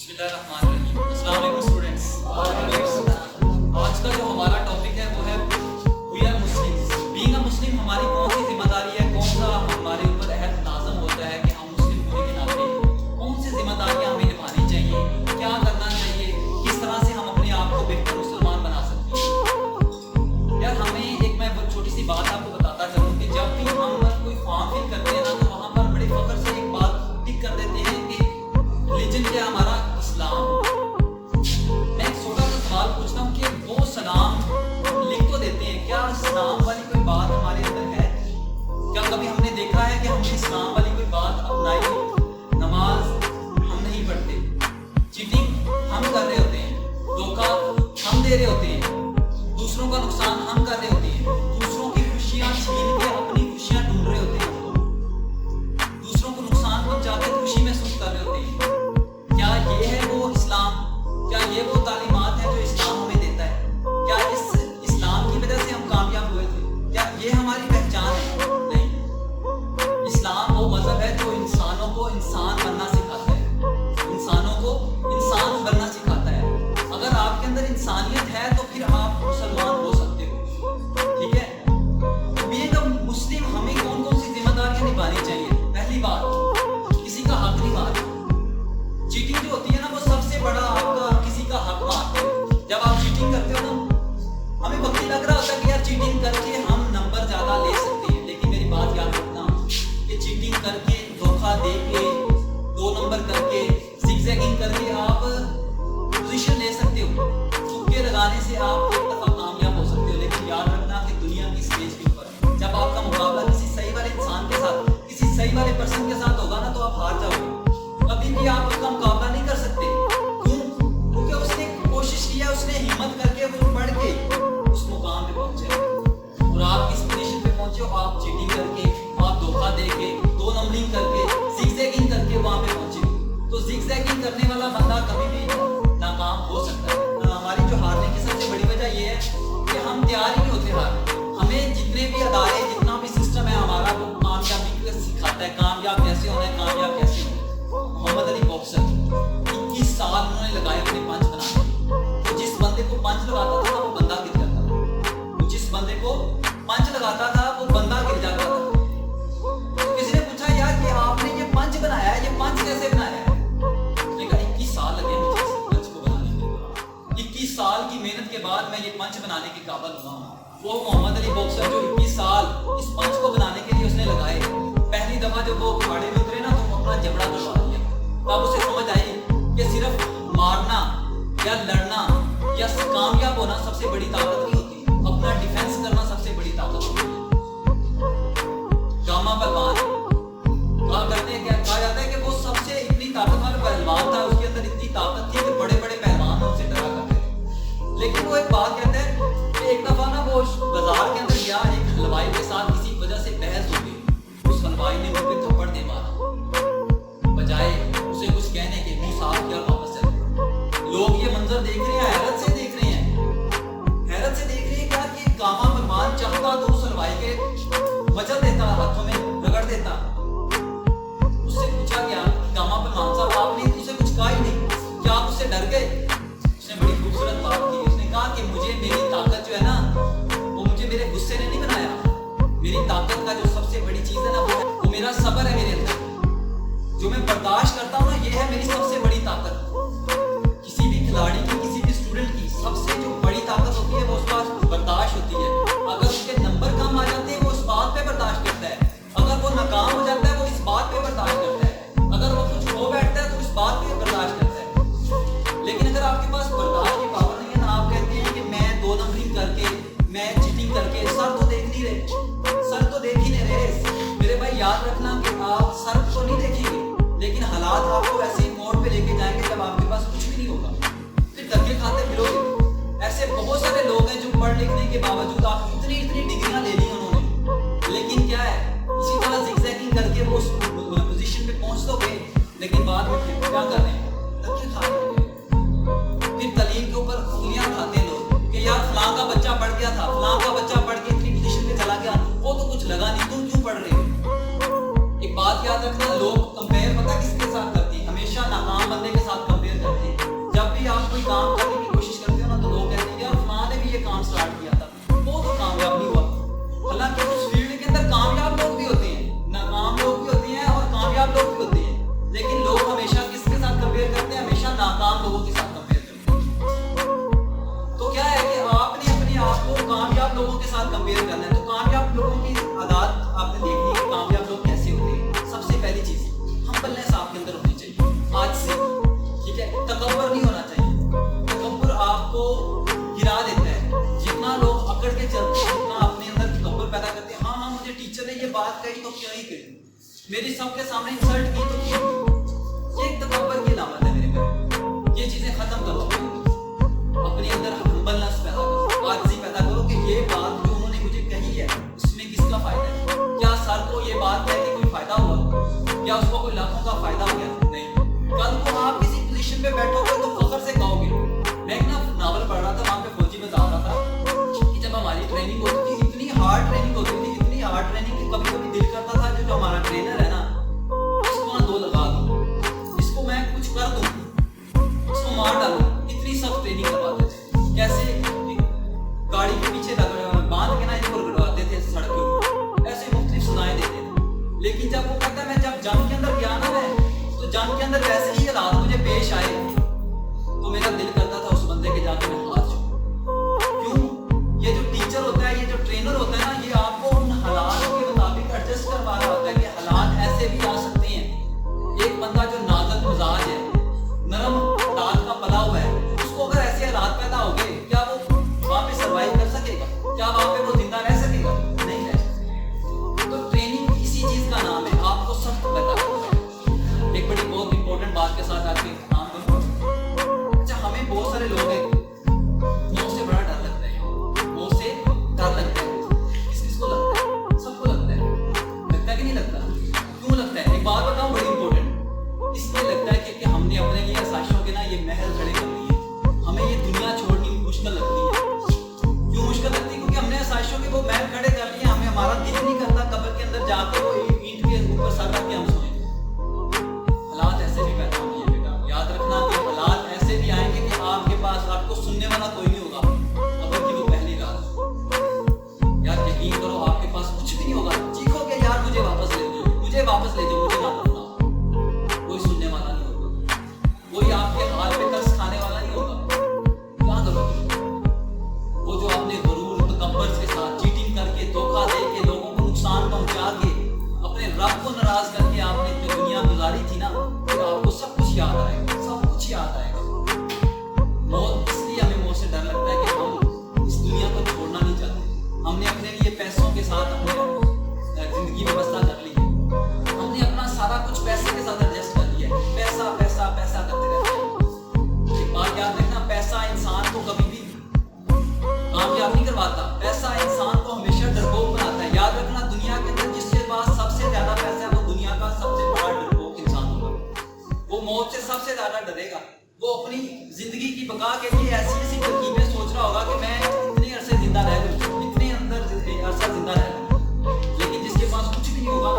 बिस्मिल्लाहिर्रहमानिर्रहीम। अस्सलाम वालेकुम स्टूडेंट्स। आज का जो हमारा टॉपिक है वो है we are Muslims. Being a Muslim हमारी कौन सी जिम्मेदारी है, कौन सा हमारे ऊपर अहद नाज़म होता है कि हम मुस्लिम होने के नाते कौन सी जिम्मेदारियां हमें निभानी चाहिए, क्या करना चाहिए, किस तरह से हम अपने आप को बेहतर मुसलमान बना सकते हैं। यार हमें एक मैं छोटी सी बात आपको बताता चलूँ कि जब भी हम कोई फॉर्म फिल करते हैं ना तो वहाँ पर बड़े फख्र से एक बात टिक कर देते हैं कि रिलीजन क्या हमारा इस्लाम। मैं एक छोटा सा सवाल पूछता हूँ कि वो सलाम लिख तो देते हैं, क्या इस्लाम वाली कोई बात हमारे अंदर है? क्या कभी हमने देखा है कि हमने इस्लाम वाली कोई बात अपनाई हो? नमाज हम नहीं पढ़ते, चीटिंग हम कर रहे होते हैं, धोखा हम दे रहे होते हैं, दूसरों का नुकसान हम कर रहे होते हैं, दूसरों की खुशियां छीन के अपनी खुशियां ढूंढ रहे होते हैं, दूसरों को नुकसान पहुंचाते खुशी महसूस कर रहे होते हैं। क्या ये है वो इस्लाम? क्या ये वो तालीमात है जो इस्लाम हमें देता है? क्या इस इस्लाम की वजह से हम कामयाब हुए थे? क्या ये हमारी पहचान है? नहीं। इस्लाम वो मजहब है जो इंसानों को इंसान बनना सिखाता है, इंसानों को इंसान बनना सिखाता है। अगर आपके अंदर इंसानियत है तो फिर आप मुसलमान हो सकते हो, ठीक है। बीइंग अ मुस्लिम हमें कौन कौन सी जिम्मेदारियां निभानी चाहिए? पहली बात, किसी का हक नहीं मारना। चीटिंग जो होती है ना वो सबसे बड़ा आपका किसी का हक मारते हो। जब आप चीटिंग करते हो ना, हमें वक्त लग रहा होता है कि यार चीटिंग करके हम नंबर ज्यादा ले सकते हैं, लेकिन मेरी बात याद रखना कि चीटिंग करके, धोखा दे के, 2 नंबर करके, जिगजैगिंग करके आप पोजीशन ले सकते हो, तुक्के लगाने से आप एक दफा कामयाब हो सकते हो। लेकिन याद रखना कि दुनिया की स्टेज के ऊपर जब आपका मुकाबला किसी सही वाले इंसान के साथ, किसी सही वाले पर्सन के साथ होगा ना तो आप हार जाओगे। कभी भी आप उसका मुकाबला नहीं कर सकते। क्यों? क्योंकि उसने कोशिश किया, उसने हिम्मत करके वो पढ़ के उस मुकाम पे पहुंचे और आप किस पोजीशन पे पहुंचे हो? आप चीटिंग करके, आप धोखा देके, 2 नंबरिंग करके, जिगजैगिंग करके वहां पे पहुंचे। तो जिगजैगिंग करने वाला बंदा कभी भी नाकाम हो सकता है। हमारी जो हारने की सबसे बड़ी वजह यह है कि हम तैयार ही नहीं होते हारने। हमें जितने भी अदारे, जितना भी सिस्टम है हमारा, वो कामयाबी को सिखाता है, कामयाब कैसे होना है, कामयाब कैसे होना है। मोहम्मद अली बॉक्सर 21 साल उन्होंने लगाए अपने पंच बनाने। तो जिस बंदे को पंच लगाता था वो बंदा गिर जाता था, तो जिस बंदे को पंच लगाता था वो बंदा गिर जाता था। तो किसी ने पूछा यार कि आपने ये पंच बनाया है, ये पंच कैसे बनाया है? उसने कहा 21 साल लगे मुझे इस पंच को बनाने में। 21 साल की मेहनत के बाद मैं ये पंच बनाने के काबिल हुआ हूँ। वो मोहम्मद अली बॉक्सर जो 21 साल इस पंच को बनाने के लिए उसने लगाए, पहली दफा जब वो अखाड़े में उतरे ना तो वो अपना जबड़ा करवा दिया। तब उसे समझ आई कि सिर्फ मारना या लड़ना या कामयाब होना सबसे बड़ी ताकत नहीं होती, अपना डिफेंस करना सबसे बड़ी ताकत होती है। गामा पहलवान कहा करते हैं, क्या कहा जाता है कि वो सबसे इतनी ताकतवर पहलवान था, उसके अंदर इतनी ताकत थी कि बड़े बड़े पहलवान उससे डरा करते थे। लेकिन वो एक बात कहते हैं कि एक दफा ना वो बाजार के अंदर गया, एक हलवाई के साथ किसी वजह से बहस हो गई। उस हलवाई ने मुझ पे थप्पड़ दे मारा, बजाय उसे कुछ कहने के मुंह साफ किया और वापस चले गए। लोग ये मंजर देख रहे हैं, हैरत से देख रहे हैं, हैरत से देख रहे हैं क्या कि गामा पहलवान चाहता तो उस हलवाई के मचल देता, हाथों में रगड़ देता। उससे पूछा गया गामा पहलवान साहब आपने उसे कुछ कहा ही नहीं, क्या आप उससे डर गए? उसने बड़ी खूबसूरत बात की, उसने कहा कि मुझे मेरी ताकत जो है ना वो मुझे मेरे गुस्से ने नहीं बनाया, मेरी ताकत का जो सबसे बड़ी चीज है ना वो मेरा सब्र है मेरे अंदर, जो मैं बर्दाश्त करता हूँ ना, ये है मेरी सबसे बड़ी ताकत। किसी भी खिलाड़ी की, किसी भी स्टूडेंट की सबसे जो बड़ी ताकत होती है वो उसके पास बर्दाश्त होती है। अगर उसके नंबर कम आ जाते हैं वो इस बात पे बर्दाश्त करता है, अगर वो नाकाम हो जाता है वो इस बात पे बर्दाश्त करता है, अगर वो कुछ खो बैठता है तो इस बात पे बर्दाश्त करता है। लेकिन अगर आपके पास बर्दाश्त की पावर नहीं है ना, आप कहते हैं कि मैं 2 नंबरिंग करके, मैं चीटिंग करके, सर तो देख नहीं रहे, सर तो देख ही नहीं रहे। मेरे भाई याद रखना कि आप सर को नहीं देखेंगे, लेकिन हालात आपको ऐसे ही मोड़ पे लेके जाएंगे जब आपके पास कुछ भी नहीं होगा, फिर धक्के खाते फिरोगे। ऐसे बहुत सारे लोग हैं जो पढ़ लिखने के बावजूद, आप इतनी इतनी डिग्रियां ले ली उन्होंने, लेकिन क्या है इसी तरह जिगजैगिंग करके वो उस पोजीशन पे पहुंच तो गए, लेकिन बाद में फिर क्या कर रहे हैं? धक्के खा रहे हैं। फिर तालीम के ऊपर उंगलियां खाते लोग कि यार फलां का बच्चा पढ़ गया था, फलां का बच्चा पढ़ के इतनी पोजीशन पे चला गया, वो तो कुछ लगा नहीं, तुम क्यों पढ़ रहे हो? एक बात याद रखना, लोग कंपेयर पता किसके साथ करते हैं? हमेशा नाकाम बंदे के साथ कंपेयर करते हैं। मेरी सबके सामने इंसल्ट की तो की। ये एक तकब्बर की अलामत है मेरे पे। ये चीजें खत्म करो, अपने अंदर हम्बलनेस पैदा करो, आजिज़ी पैदा करो कि ये बात जो उन्होंने मुझे कही है उसमें किसका फायदा है। क्या सर को ये बात कह के कोई फायदा हुआ या उसको कोई लाखों का फायदा हो गया? नहीं। कल को आप किसी पोजीशन पे बैठोगे तो फख्र से कहोगे। मैं एक ना नावल पढ़ रहा था, वहां पे फौजी बता रहा था कि जब हमारी ट्रेनिंग होती थी, इतनी हार्ड ट्रेनिंग होती थी, इतनी हार्ड ट्रेनिंग कि कभी कभी दिल करता था जो हमारा ट्रेनर है ना, इसको वहां दो लगा दूं, इसको मैं कुछ कर दूं, इसको मार डालूं। इतनी सख्त ट्रेनिंग करवाते थे। कैसे? गाड़ी के पीछे बांध के ना इसको लड़वाते थे सड़क के ऊपर, ऐसे मुख्तलिफ सजाएं देते थे। लेकिन जब वो कहता है मैं जब जंग के अंदर गया ना, मैं तो जंग के अंदर वैसे ही हालात मुझे पेश आए तो मेरा दिल करता था उस बंदे के जाके मैं हाथ छूऊं। क्यों? ये जो टीचर होता है, ये जो ट्रेनर होता है ना, ये आपको उन हालात के मुताबिक एडजस्ट करवा रहा होता है कि हालात ऐसे भी आ सकते हैं। एक बंदा जो नाजुक मिजाज है, नरम दाल का पला हुआ है, उसको अगर ऐसे हालात पैदा हो गए, क्या वो वहां पे सर्वाइव कर सकेगा? क्या वहां पे वो जिंदा रह सकेगा? नहीं रह सकेगा। तो ट्रेनिंग इसी चीज का नाम है, आपको सख्त पैदा करना है। एक बड़ी बहुत इंपॉर्टेंट बात के साथ आपके काम करूँ। अच्छा, हमें बहुत सारे लोग हैं, मौत से बड़ा डर लगता है। मौत से डर लगता है, किस किस को लगता है? सबको लगता है। लगता है कि नहीं लगता? क्यों लगता है? एक बात बताऊं बड़ी इंपॉर्टेंट। इसलिए लगता है क्योंकि हमने अपने लिए आसाइशों के ना ये महल खड़े कर लिए। हमें ये दुनिया छोड़नी मुश्किल लगती है। क्यों मुश्किल लगती है? क्योंकि हमने आसाइशों के वो महल खड़े कर लिए। हमें हमारा दिल नहीं करता कब्र के अंदर जाके वो ईंट के ऊपर सर रख के हम सोएं। हालात ऐसे भी पैदा होंगे बेटा, याद रखना कि हालात ऐसे भी आएंगे कि आपके पास आपको सुनने वाला कोई नहीं होगा। कब्र की वो पहली रात, यार यकीन करो आपके पास कुछ भी नहीं होगा। चीखोगे यार मुझे वापस ले जाओ, मुझे वापस ले जाओ, मुझे ना दफनाओ। कोई सुनने वाला नहीं होगा, कोई आपके हाल पे तरस खाने वाला नहीं होगा। क्या करोगे? वो जो आपने गुरूर तकब्बर के साथ चीटिंग करके, धोखा दे के, लोगों को नुकसान पहुंचा के, अपने रब को नाराज करके आपने जो दुनिया गुजारी थी ना, फिर आपको सब कुछ याद आएगा, सब कुछ याद आएगा। मौत इसलिए हमें मौत से डर लगता है कि हम इस दुनिया को छोड़ना नहीं चाहते। हमने अपने लिए पैसों के साथ अपनी जिंदगी व्यवस्था कर ली है। हमने अपना सारा कुछ पैसे के साथ एडजस्ट कर लिया है। पैसा पैसा पैसा करते रहते हैं। एक बात याद रखना, पैसा इंसान को कभी भी कामयाब नहीं करवाता। पैसा इंसान को हमेशा डरपोक बनाता है। याद रखना, दुनिया के अंदर जिसके पास सबसे ज्यादा पैसा है वो दुनिया का सबसे बड़ा डरपोक इंसान होगा। वो मौत से सबसे ज्यादा डरेगा। वो अपनी जिंदगी की बका के लिए ऐसी ऐसी तरकीबें सोच रहा होगा कि मैं इतने अरसे जिंदा रह लूं, इतने अंदर अरसा जिंदा रह लूं। लेकिन जिसके पास कुछ भी नहीं होगा